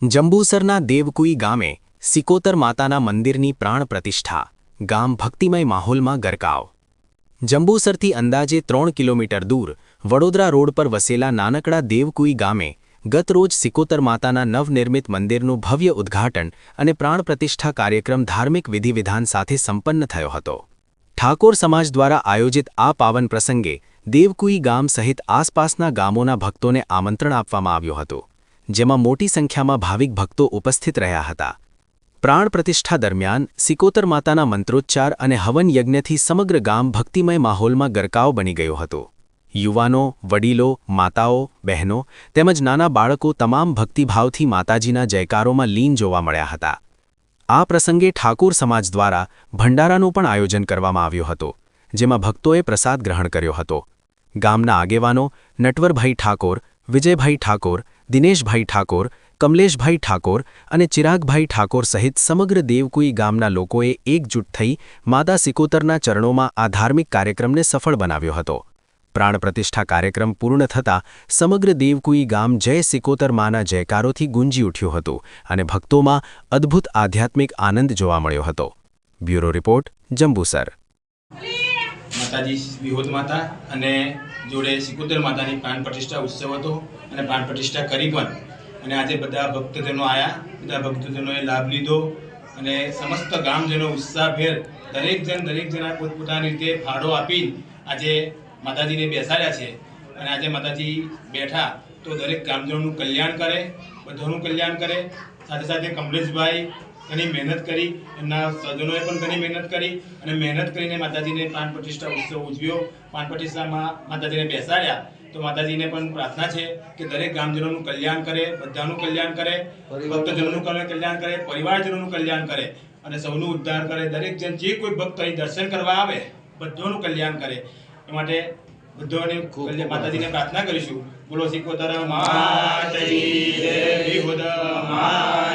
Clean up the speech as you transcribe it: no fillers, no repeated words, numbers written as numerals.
જંબુસરના દેવકુઈ ગામે સિકોતર માતાના મંદિરની પ્રાણ પ્રતિષ્ઠા, ગામ ભક્તિમય માહોલમાં ગરકાવ। જંબુસરથી અંદાજે 3 કિલોમીટર દૂર વડોદરા રોડ પર વસેલા નાનકડા દેવકુઈ ગામે ગતરોજ સિકોતર માતાના નવનિર્મિત મંદિરનું ભવ્ય ઉદ્ઘાટન અને પ્રાણ પ્રતિષ્ઠા કાર્યક્રમ ધાર્મિક વિધિવિધાન સાથે સંપન્ન થયો હતો। ઠાકોર સમાજ દ્વારા આયોજિત આ પાવન પ્રસંગે દેવકુઈ ગામ સહિત આસપાસના ગામોના ભક્તોને આમંત્રણ આપવામાં આવ્યું હતું, જેમાં મોટી સંખ્યામાં ભાવિક ભક્તો ઉપસ્થિત રહ્યા હતા। પ્રાણ પ્રતિષ્ઠા દરમિયાન સિકોતર માતાના મંત્રોચ્ચાર અને હવન યજ્ઞથી સમગ્ર ગામ ભક્તિમય માહોલમાં ગરકાવ બની ગયું હતું। યુવાનો, વડીલો, માતાઓ, બહેનો તેમજ નાના બાળકો તમામ ભક્તિભાવથી માતાજીના જયકારોમાં લીન જોવા મળ્યા હતા। આ પ્રસંગે ઠાકોર સમાજ દ્વારા ભંડારાનું પણ આયોજન કરવામાં આવ્યું હતું, જેમાં ભક્તોએ પ્રસાદ ગ્રહણ કર્યો હતો। ગામના આગેવાનો નટવરભાઈ ઠાકોર, વિજયભાઈ ઠાકોર, દિનેશભાઈ ઠાકોર, કમલેશભાઈ ઠાકોર અને ચિરાગભાઈ ઠાકોર સહિત સમગ્ર દેવકુઈ ગામના લોકોએ એકજૂટ થઈ માતા સિકોતરના ચરણોમાં આ ધાર્મિક કાર્યક્રમને સફળ બનાવ્યો હતો। પ્રાણ પ્રતિષ્ઠા કાર્યક્રમ પૂર્ણ થતાં સમગ્ર દેવકુઈ ગામ જય સિકોતર માના જયકારોથી ગુંજી ઉઠ્યું હતું અને ભક્તોમાં અદ્ભુત આધ્યાત્મિક આનંદ જોવા મળ્યો હતો। Bureau report, Jambusar. માતાજી વિહોદ માતા અને જોડે સિકોતર માતાની પ્રાણ પ્રતિષ્ઠા ઉત્સવ હતો અને પ્રાણ પ્રતિષ્ઠા કરી પણ અને આજે બધા ભક્તજનો આવ્યા, બધા ભક્તજનોએ લાભ લીધો અને સમસ્ત ગામજનો ઉત્સાહભેર દરેક જણા પોતપોતાની રીતે ફાળો આપી આજે માતાજીને બેસાડ્યા છે અને આજે માતાજી બેઠા તો દરેક ગામજનોનું કલ્યાણ કરે, બધાનું કલ્યાણ કરે। સાથે સાથે કમલેશભાઈ ઘણી મહેનત કરી, એમના સ્વજનોએ પણ ઘણી મહેનત કરી અને મહેનત કરીને માતાજીને પ્રાણ પ્રતિષ્ઠા ઉત્સવ ઉજવ્યો। પ્રાણ પ્રતિષ્ઠામાં માતાજીને બેસાડ્યા તો માતાજીને પણ પ્રાર્થના છે કે દરેક ગામજનોનું કલ્યાણ કરે, બધાનું કલ્યાણ કરે, ભક્તજનોનું કલ્યાણ કરે, પરિવારજનોનું કલ્યાણ કરે અને સૌનું ઉદ્ધાર કરે। દરેક જણ જે કોઈ ભક્ત અહીં દર્શન કરવા આવે બધાનું કલ્યાણ કરે, એ માટે બધાને માતાજીને પ્રાર્થના કરીશું। બોલો સિકોતર માતની જય, વિહોદ માતા।